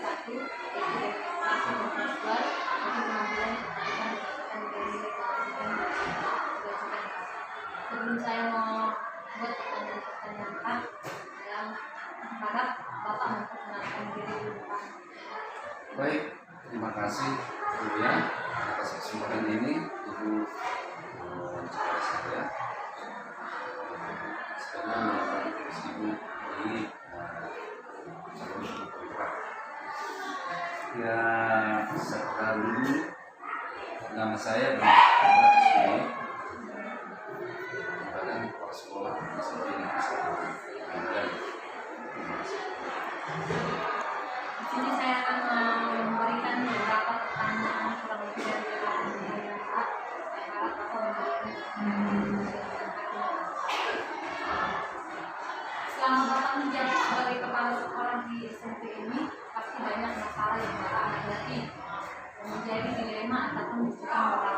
1 yaitu kelas 12 untuk penampilan kecantikan berdasarkan nilai kecantikan berdasarkan kelas. Sebelum saya mau buat pertanyaan Kak, saya harap Bapak memperkenalkan diri dulu Pak. Baik, terima kasih Bu ya atas kesempatan ini Ibu bicara saya. Sekarang melakukan tugas Ibu di calon kontrak. Ya, sekarang dulu nama saya dan di sini merupakan kepala sekolah SMP Negeri 1 Medan. Terima kasih. Di sini saya akan memberikan beberapa pertanyaan kurang lebih dari 8 menit Pak. Saya harap Bapak memberikan selama Bapak menjabat sebagai kepala sekolah di SMP ini, pasti banyak masalah yang Bapak hadapi yang menjadi dilema ataupun bukan moral.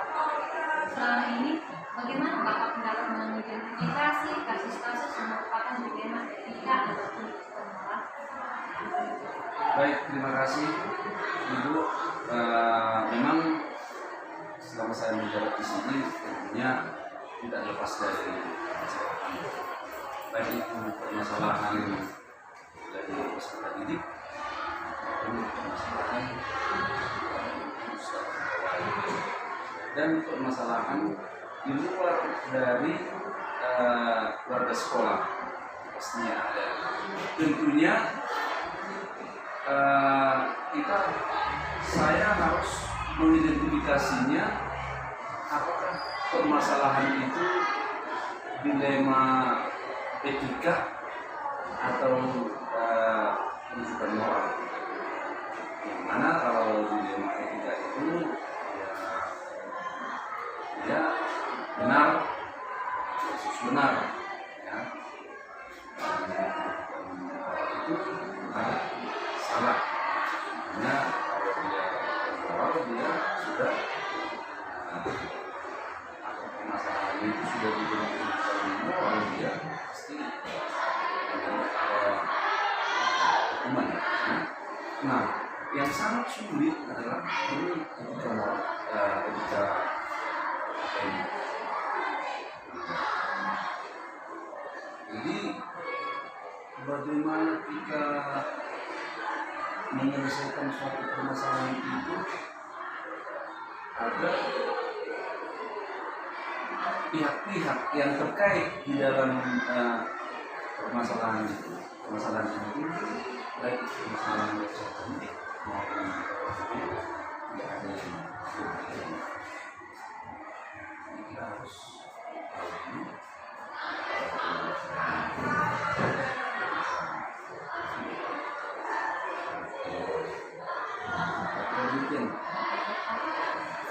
Selama ini, bagaimana Bapak dapat mengidentifikasi kasus-kasus yang merupakan dilema etika ataupun bukan moral? Baik, terima kasih Ibu. Memang selama saya menjabat di sini tentunya tidak lepas dari permasalahan, baik itu permasalahan dari peserta didik maupun permasalahan dan permasalahan di luar dari warga sekolah pastinya ada. Tentunya saya harus mengidentifikasinya apakah permasalahan itu dilema etika atau rujukan moral. Yang mana kalau dilema etika itu ya benar versus benar ya. Itu benar salah. Karena kalau dia moral dia sudah permasalahan itu sudah diberikan moral dia pasti hukuman. Nah, yang sangat sulit adalah ini etika moral, etika ini. Jadi bagaimana kita menyelesaikan suatu permasalahan itu agar pihak-pihak yang terkait di dalam permasalahan itu baik permasalahan kesehatan maupun tidak ada yang kita harus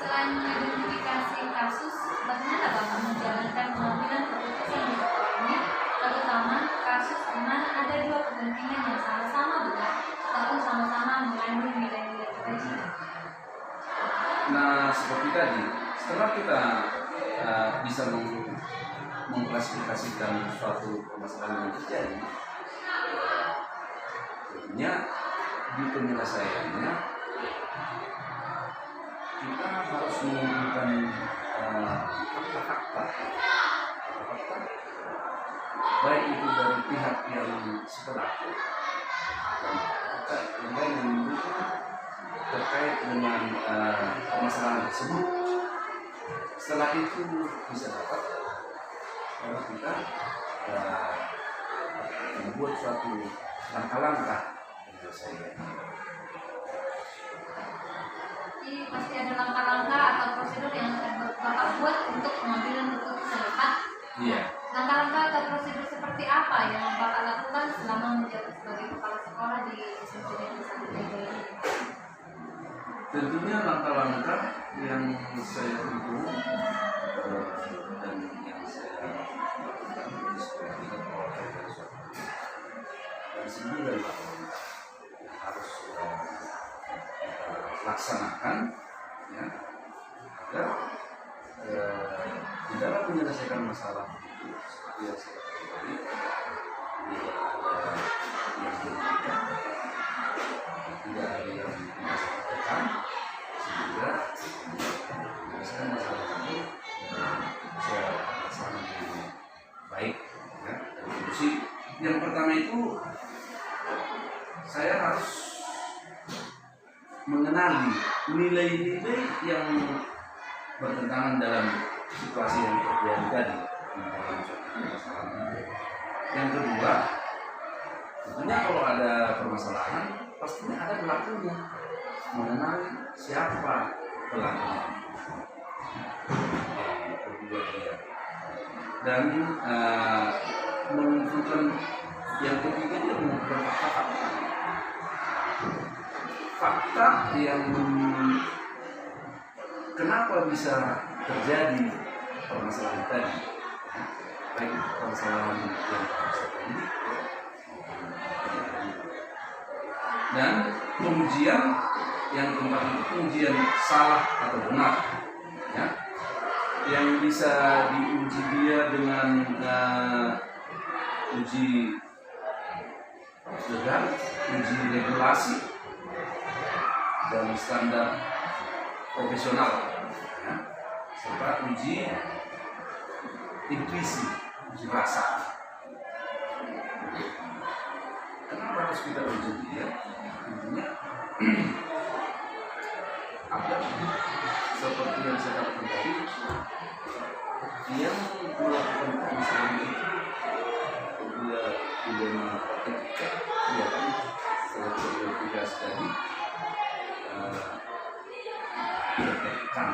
Selain mengidentifikasi kasus, bagaimana Bapak menjalankan pengambilan keputusan di sekolah ini, terutama kasus di mana ada dua kepentingan yang sama-sama benar ataupun sama-sama mengandung nilai-nilai kebajikan? Nah, seperti tadi, setelah kita bisa mengklasifikasikan suatu permasalahan yang terjadi, tentunya di penyelesaiannya kita harus mengumpulkan fakta-fakta baik itu dari pihak yang sepelaku dan fakta yang lain yang mendukung terkait dengan permasalahan tersebut. Setelah itu bisa dapat kalau kita membuat suatu langkah-langkah penyelesaian. Jadi pasti ada langkah-langkah atau prosedur yang akan Bapak buat untuk pengambilan keputusan Pak. Iya. Langkah-langkah atau prosedur seperti apa yang Bapak lakukan selama menjabat sebagai kepala sekolah di SMP Negeri 1 Medan ini? Tentunya langkah-langkah yang saya tempuh dan yang saya lakukan supaya kita mewakili suatu dan 9 yang harus kita laksanakan ya, agar di dalam menyelesaikan masalah itu seperti yang saya katakan tadi tidak ada yang berbeda, tidak ada mengenali nilai-nilai yang bertentangan dalam situasi yang terjadi tadi. Yang kedua, tentunya kalau ada permasalahan pastinya ada pelakunya, mengenali siapa pelakunya. Dan menentukan yang ketiga dia menentukan fakta yang kenapa bisa terjadi permasalahan tadi, baik permasalahan yang tadi dan pengujian yang keempat itu pengujian salah atau benar, ya, yang bisa diuji dia dengan uji legal, uji regulasi dan standar profesional, ya, serta uji intuisi, uji rasa. Kenapa harus kita uji dia? Intinya ada seperti yang saya katakan tadi, yang melakukan permasalahan itu dia dilema etika, ya kan, setelah verifikasi tadi tertekan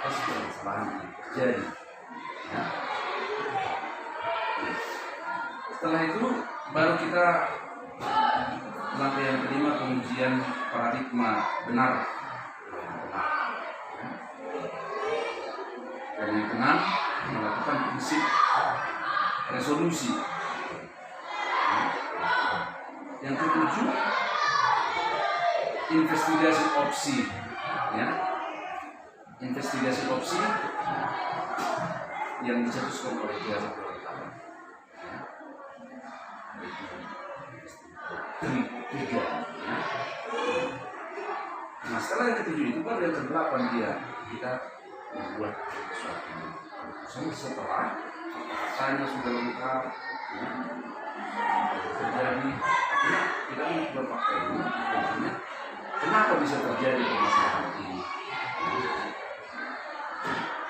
atas permasalahan yang terjadi, ya. Setelah itu baru kita langkah yang kelima, pengujian paradigma benar. Dan yang keenam, melakukan prinsip resolusi. Yang ketujuh, investigasi opsi, ya, investigasi opsi yang dicetuskan oleh jasa pertama. Tiga, ya. Nah, setelah yang ketujuh itu baru yang kedelapan dia kita membuat sesuatu. Setelah faktanya sudah lengkap, ya, terjadi, ya, kita membuat fakta ini, tentunya kenapa bisa terjadi permasalahan ini.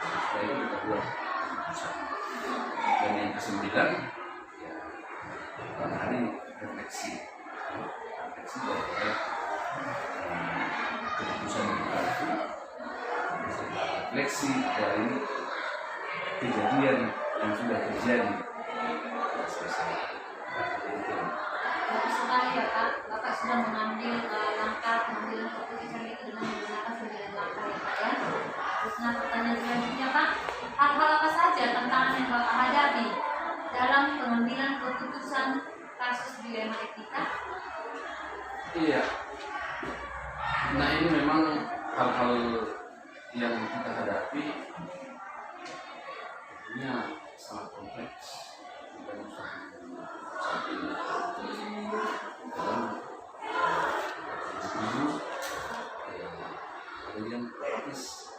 Setelah itu kita buat keputusan. Dan yang kesembilan, ya, hari refleksi. Refleksi dari keputusan kita itu, refleksi dari kejadian yang sudah terjadi. Bagus sekali ya Kak, Bapak sudah mengambil langkah pengambilan keputusan itu dengan menggunakan 9 langkah ya Kak ya. Terus nah pertanyaan selanjutnya Kak, hal-hal apa saja tantangan yang Bapak hadapi dalam pengambilan keputusan kasus dilema etika? Iya. Nah ini memang hal-hal yang kita hadapi tentunya sangat kompleks. Kita bisa saat ini dalam ada yang praktis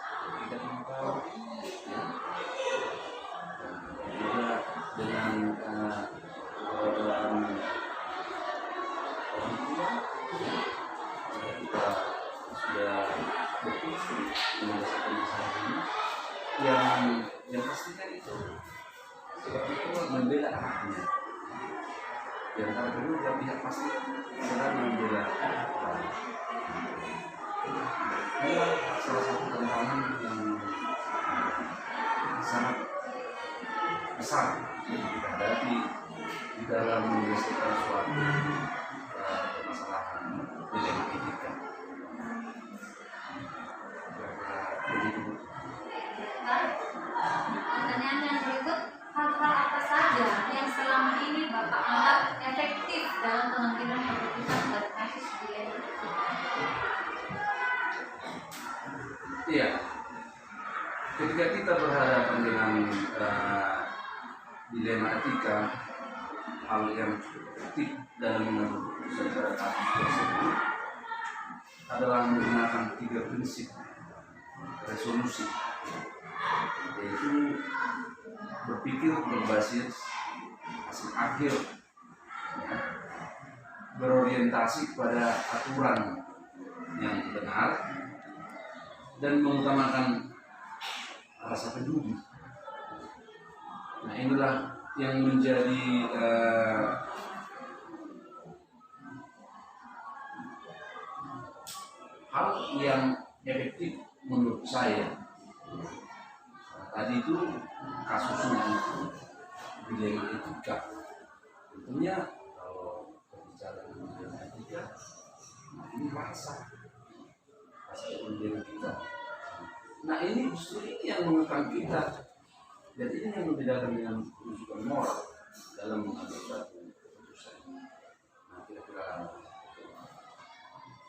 tidak mengetahui, ya, dan juga dengan keberadaan orang tua, ya, kita sudah berpikir menyelesaikan masalah ini yang pastikan itu seperti itu membela anaknya. Di antara kedua pihak pasti sedang membela anaknya. Ini salah satu tantangan yang sangat besar yang kita hadapi di dalam menyelesaikan suatu permasalahan dilema etika. Pertanyaan yang berikut, hal-hal apa saja yang selama ini Bapak anggap efektif dalam pengambilan keputusan pada kasus dilema etika? Iya, ketika kita berhadapan dengan dilema etika, hal yang efektif dalam mengambil keputusan pada kasus tersebut adalah menggunakan 3 prinsip resolusi, yaitu berpikir berbasis hasil akhir, ya, berorientasi pada aturan yang benar, dan mengutamakan rasa peduli. Nah, inilah yang menjadi hal yang efektif menurut saya. Tadi itu kasusnya itu dilema etika. Tentunya kalau berbicara tentang dilema etika, nah ini rasa dilema kita. Nah ini justru ini yang mengekang kita. Dan ini yang membedakan dengan rujukan moral dalam mengambil suatu keputusan. Nah kira-kira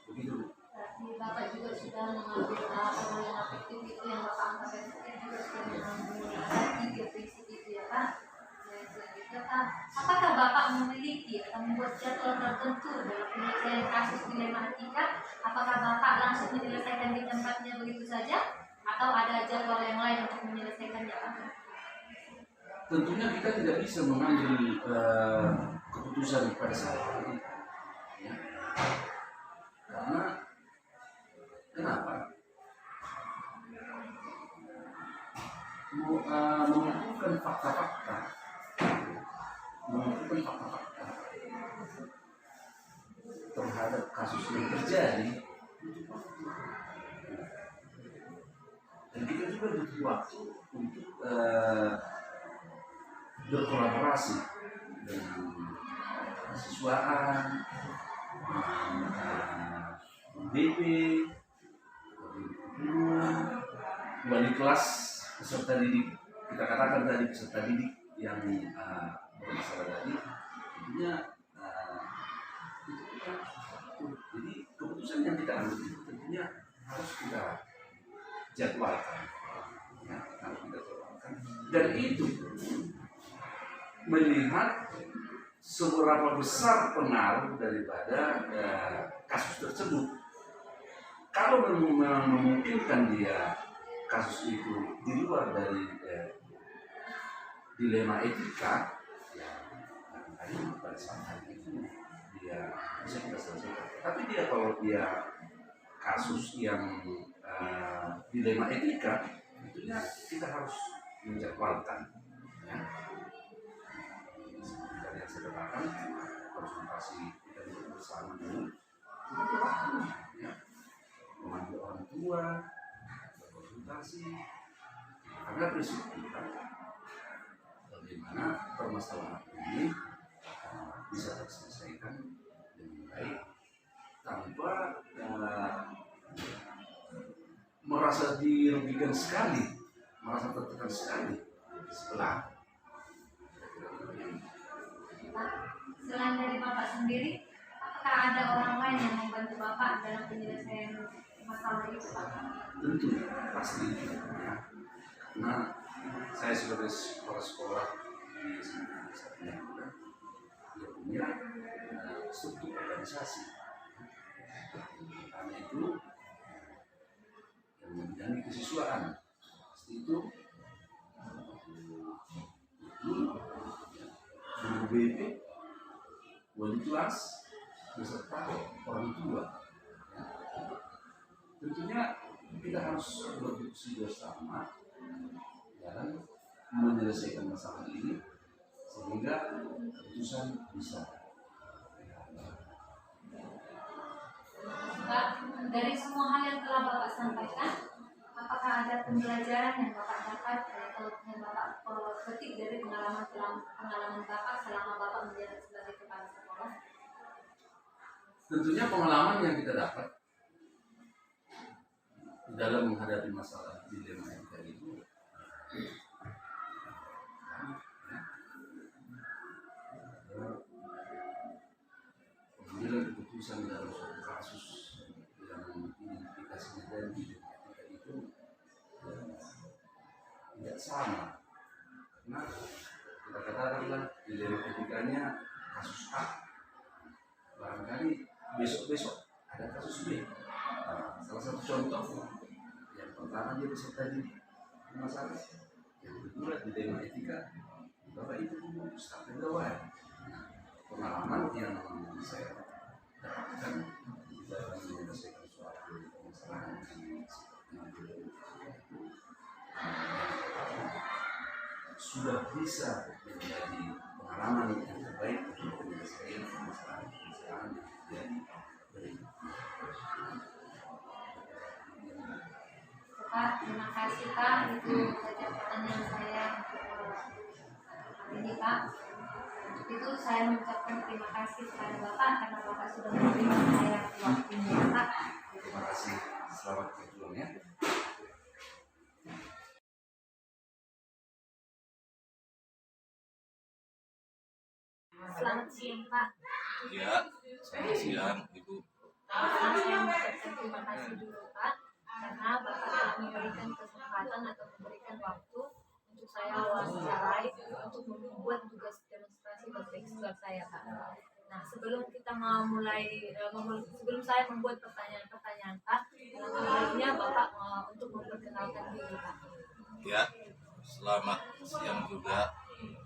begitu. Berarti Bapak juga sudah mengambil hal yang efektif itu yang Bapak anggap efektif juga sudah mengambil tiga prinsip itu ya Pak. Dan selanjutnya Pak, apakah Bapak memiliki atau membuat jadwal tertentu dalam penyelesaian kasus dilema etika? Apakah Bapak langsung menyelesaikan di tempatnya begitu saja? Atau ada jadwal yang lain untuk menyelesaikannya Pak? Tentunya kita tidak bisa mengambil keputusan pada saat itu, ya. Karena kenapa? Mengumpulkan fakta-fakta terhadap kasus yang terjadi, dan kita juga butuh waktu untuk berkolaborasi dengan siswaan, BP, wali kelas, peserta didik. Kita katakan tadi peserta didik yang bermasalah tadi, tentunya itu kita. Jadi keputusan yang kita ambil itu tentunya harus kita jadwalkan, ya, harus kita jadwalkan. Dan itu melihat seberapa besar pengaruh daripada kasus tersebut. Kalau memang memungkinkan dia kasus itu di luar dari dilema etika, ya barangkali pada saat itu dia bisa kita selesaikan. Tapi kalau dia kasus yang dilema etika, tentunya kita harus menjadwalkan, ya. Yang saya katakan konsultasi kita duduk bersama dulu, itu waktu, ya, memanggil orang tua, berkonsultasi, karena prinsip kita bagaimana permasalahan ini bisa terselesaikan dengan baik tanpa merasa dirugikan sekali, merasa tertekan sekali setelah. Selain dari Bapak sendiri, apakah ada orang lain yang membantu Bapak dalam penyelesaian masalah itu Pak? Tentu, pasti, ya. Karena saya sebagai kepala sekolah di satunya juga, dia punya struktur organisasi. Karena itu yang membidangi kesiswaan, pasti itu guru BP, wali kelas, beserta orang tua. Ya. Tentunya kita harus berdiskusi bersama dalam menyelesaikan masalah ini sehingga keputusan bisa. Pak, dari semua hal yang telah Bapak sampaikan, apakah ada pembelajaran yang Bapak dapat atau yang Bapak petik dari pengalaman Bapak selama Bapak menjabat sebagai kepala sekolah? Tentunya pengalaman yang kita dapat dalam menghadapi masalah dilema etika itu, pengambilan keputusan dalam suatu kasus yang identifikasinya dari dilema etika itu tidak sama. Karena kita katakanlah dilema etikanya kasus A, barangkali besok-besok ada kasus B. Nah, salah satu contoh yang pertama dia peserta didik masalah, yang kedua dilema etika Bapak Ibu staf pegawai. Pengalaman yang saya dapatkan dalam menyelesaikan suatu masalah yang sudah bisa menjadi pengalaman yang terbaik untuk menyelesaikan permasalahan yang terjadi. Pak, terima kasih Pak, itu saja pertanyaan saya hari ini Pak. Untuk itu saya mengucapkan terima kasih kepada Bapak karena Bapak sudah memberikan saya waktunya Pak. Terima kasih, selamat berjuang ya. Selamat siang Pak. Ya, selamat siang Ibu. Saya mengucapkan terima kasih dulu Pak karena Bapak telah memberikan kesempatan atau memberikan waktu untuk saya wawancarai untuk membuat tugas demonstrasi bertekstual saya Pak. Nah, sebelum kita mau mulai sebelum saya membuat pertanyaan-pertanyaan Pak, alangkah baiknya Bapak untuk memperkenalkan diri Pak. Ya, selamat siang juga.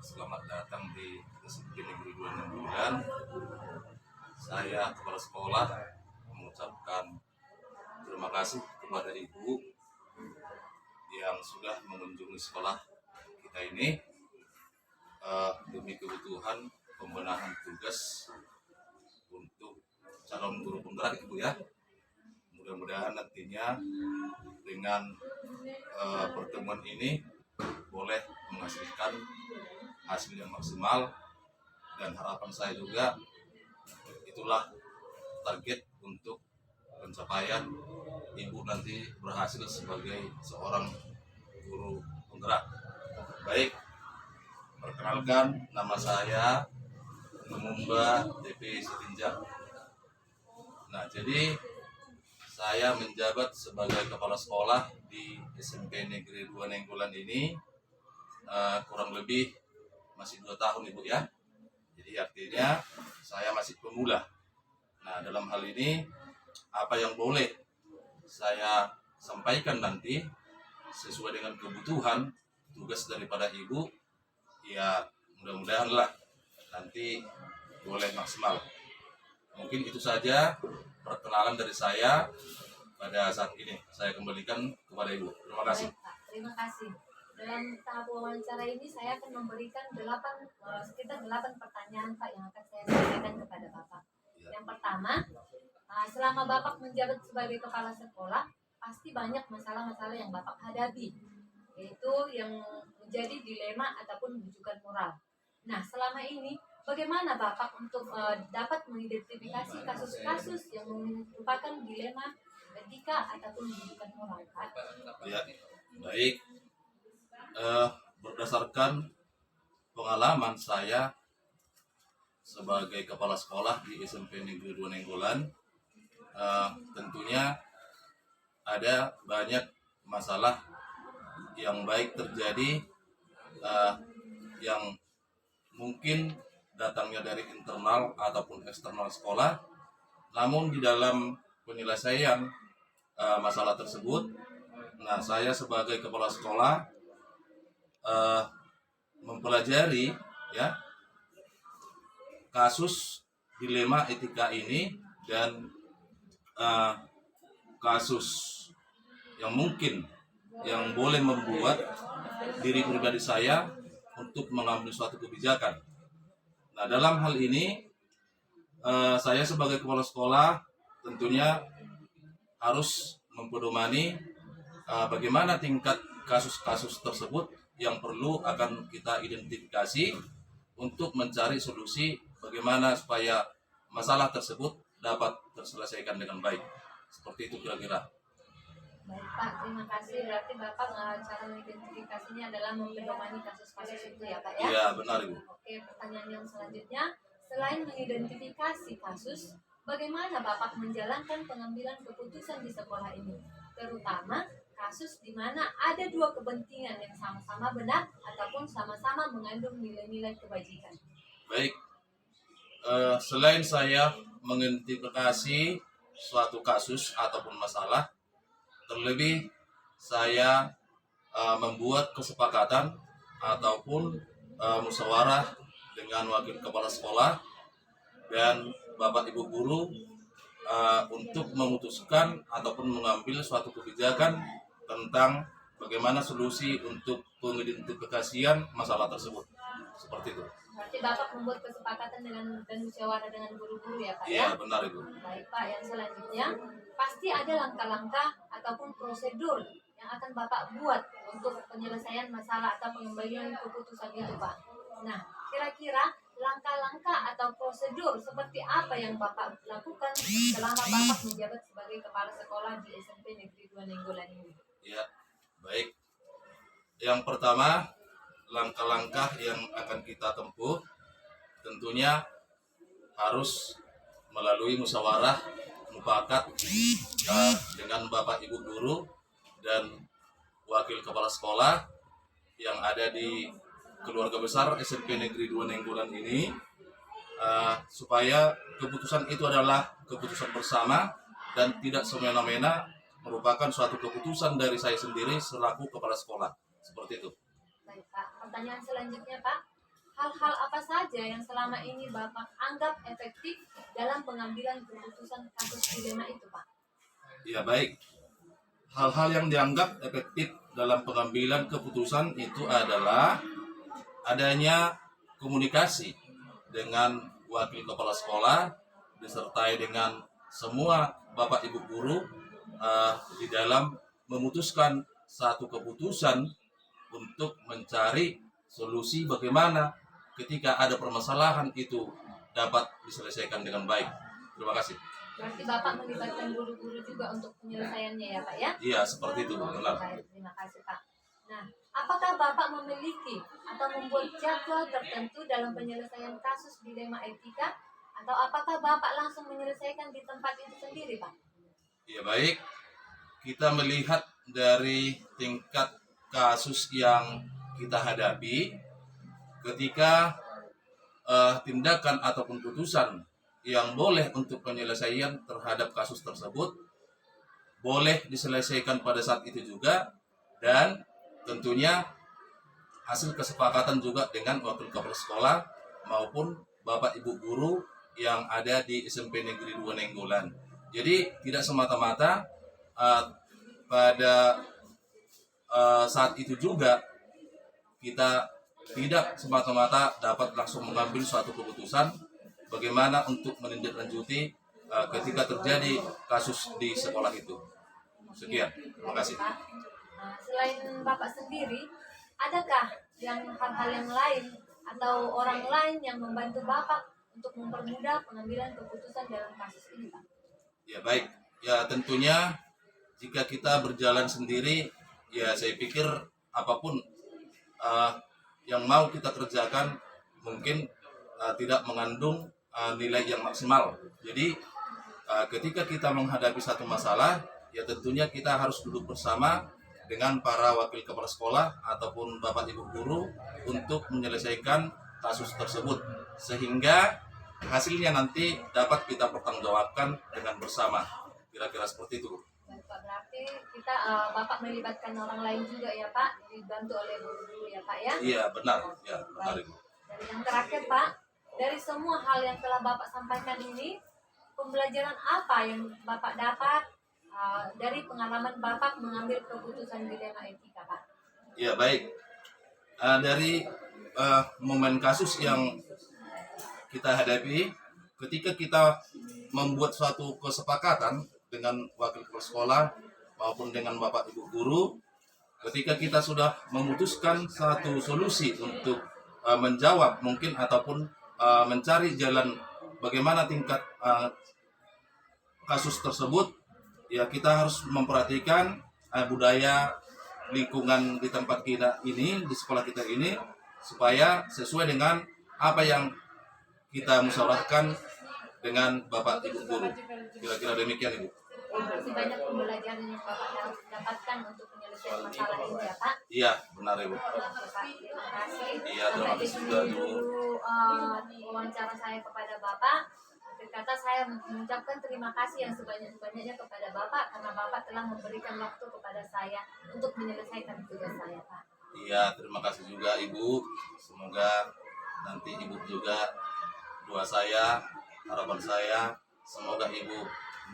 Selamat datang di SMP Negeri 269. Saya kepala sekolah mengucapkan terima kasih kepada Ibu yang sudah mengunjungi sekolah kita ini demi kebutuhan pembenahan tugas untuk calon guru penggerak Ibu ya. Mudah-mudahan nantinya dengan pertemuan ini boleh menghasilkan hasil yang maksimal, dan harapan saya juga itulah target untuk pencapaian Ibu nanti berhasil sebagai seorang guru penggerak. Baik, perkenalkan, nama saya Lumumba DP Sitinjak. Nah, jadi saya menjabat sebagai kepala sekolah di SMP Negeri 2 Nenggolan ini kurang lebih masih 2 tahun Ibu ya. Jadi artinya saya masih pemula. Nah, dalam hal ini apa yang boleh saya sampaikan nanti sesuai dengan kebutuhan tugas daripada Ibu, ya mudah-mudahan lah nanti boleh maksimal. Mungkin itu saja perkenalan dari saya pada saat ini. Saya kembalikan kepada Ibu. Terima kasih. Baik, Pak. Terima kasih. Dalam tahap wawancara ini saya akan memberikan sekitar 8 pertanyaan Pak yang akan saya sampaikan kepada Bapak. Yang pertama, selama Bapak menjabat sebagai kepala sekolah, pasti banyak masalah-masalah yang Bapak hadapi, yaitu yang menjadi dilema ataupun rujukan moral. Nah, selama ini bagaimana Bapak untuk dapat mengidentifikasi kasus-kasus yang merupakan dilema etika ataupun rujukan moral, Pak? Ya, baik. Berdasarkan pengalaman saya sebagai kepala sekolah di SMP Negeri 2 Nenggolan, tentunya ada banyak masalah yang baik terjadi yang mungkin datangnya dari internal ataupun eksternal sekolah, namun di dalam penyelesaian masalah tersebut, nah saya sebagai kepala sekolah mempelajari ya kasus dilema etika ini dan kasus yang mungkin yang boleh membuat diri pribadi saya untuk mengambil suatu kebijakan. Nah, dalam hal ini saya sebagai kepala sekolah tentunya harus mempedomani bagaimana tingkat kasus-kasus tersebut yang perlu akan kita identifikasi untuk mencari solusi bagaimana supaya masalah tersebut dapat terselesaikan dengan baik. Seperti itu kira-kira. Baik Pak, terima kasih. Berarti Bapak cara mengidentifikasinya adalah mempedomani kasus-kasus itu ya Pak ya? Iya, benar Ibu. Oke, pertanyaan yang selanjutnya, selain mengidentifikasi kasus, bagaimana Bapak menjalankan pengambilan keputusan di sekolah ini? Terutama kasus di mana ada dua kepentingan yang sama-sama benar ataupun sama-sama mengandung nilai-nilai kebajikan. Baik, selain saya mengidentifikasi suatu kasus ataupun masalah, terlebih saya membuat kesepakatan ataupun musyawarah dengan wakil kepala sekolah dan Bapak Ibu guru untuk memutuskan ataupun mengambil suatu kebijakan tentang bagaimana solusi untuk pengidentifikasian masalah tersebut. Seperti itu. Berarti Bapak membuat kesepakatan dan musyawarah dengan guru-guru ya Pak Iya, ya? benar Ibu. Baik Pak, yang selanjutnya pasti ada langkah-langkah ataupun prosedur yang akan Bapak buat untuk penyelesaian masalah atau pengembalian keputusan itu Pak. Nah, kira-kira langkah-langkah atau prosedur seperti apa yang Bapak lakukan selama Bapak menjabat sebagai kepala sekolah di SMP Negeri 2 Nenggolan ini? Ya, baik. Yang pertama, langkah-langkah yang akan kita tempuh tentunya harus melalui musyawarah mufakat dengan Bapak Ibu guru dan wakil kepala sekolah yang ada di keluarga besar SMP Negeri 2 Nenggolan ini, supaya keputusan itu adalah keputusan bersama dan tidak semena-mena merupakan suatu keputusan dari saya sendiri selaku kepala sekolah. Seperti itu. Baik Pak, pertanyaan selanjutnya Pak, hal-hal apa saja yang selama ini Bapak anggap efektif dalam pengambilan keputusan kasus dilema itu Pak? Ya baik, hal-hal yang dianggap efektif dalam pengambilan keputusan itu adalah adanya komunikasi dengan wakil kepala sekolah disertai dengan semua Bapak Ibu guru di dalam memutuskan satu keputusan untuk mencari solusi bagaimana ketika ada permasalahan itu dapat diselesaikan dengan baik. Terima kasih. Berarti Bapak melibatkan guru-guru juga untuk penyelesaiannya ya Pak ya? Iya, seperti itu, benar. Baik, terima kasih Pak. Nah, apakah Bapak memiliki atau membuat jadwal tertentu dalam penyelesaian kasus dilema etika? Atau apakah Bapak langsung menyelesaikan di tempat itu sendiri Pak? Ya baik, kita melihat dari tingkat kasus yang kita hadapi ketika tindakan ataupun putusan yang boleh untuk penyelesaian terhadap kasus tersebut boleh diselesaikan pada saat itu juga, dan tentunya hasil kesepakatan juga dengan wakil kepala sekolah maupun Bapak Ibu guru yang ada di SMP Negeri 2 Nenggolan. Jadi tidak semata-mata pada saat itu juga kita tidak semata-mata dapat langsung mengambil suatu keputusan bagaimana untuk menindaklanjuti ketika terjadi kasus di sekolah itu. Sekian, terima kasih. Pak, selain Bapak sendiri, adakah yang hal-hal yang lain atau orang lain yang membantu Bapak untuk mempermudah pengambilan keputusan dalam kasus ini Pak? Ya baik, ya tentunya jika kita berjalan sendiri, ya saya pikir apapun yang mau kita kerjakan mungkin tidak mengandung nilai yang maksimal. Jadi ketika kita menghadapi satu masalah, ya tentunya kita harus duduk bersama dengan para wakil kepala sekolah ataupun Bapak Ibu guru untuk menyelesaikan kasus tersebut sehingga hasilnya nanti dapat kita pertanggungjawabkan dengan bersama. Kira-kira seperti itu. Baik, Pak, berarti kita Bapak melibatkan orang lain juga ya Pak, dibantu oleh guru-guru ya Pak ya? Iya benar, ya benar Ibu. Dan yang terakhir Pak, dari semua hal yang telah Bapak sampaikan ini, pembelajaran apa yang Bapak dapat dari pengalaman Bapak mengambil keputusan dilema etika Pak? Ya baik, dari momen kasus yang kita hadapi, ketika kita membuat suatu kesepakatan dengan wakil kepala sekolah maupun dengan Bapak Ibu guru, ketika kita sudah memutuskan satu solusi untuk menjawab mungkin ataupun mencari jalan bagaimana tingkat kasus tersebut, ya kita harus memperhatikan budaya lingkungan di tempat kita ini, di sekolah kita ini, supaya sesuai dengan apa yang kita musyawarahkan dengan Bapak Ibu guru. Kira-kira demikian Ibu. Masih banyak pembelajaran yang Bapak dapatkan untuk penyelesaian masalah ini ya Pak? Iya, benar Ibu. Oke, Pak, terima kasih. Iya, terima Sampai di kasih sini juga, dulu Ibu. wawancara saya kepada Bapak. Akhir kata saya mengucapkan terima kasih yang sebanyak-banyaknya kepada Bapak karena Bapak telah memberikan waktu kepada saya untuk menyelesaikan tugas saya Pak. Iya, terima kasih juga Ibu. Semoga nanti Ibu juga, doa saya, harapan saya, semoga Ibu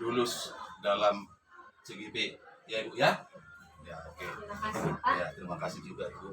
lulus dalam CGP. Ya Ibu ya. Ya, oke. Terima kasih Pak. Ya, terima kasih juga Ibu.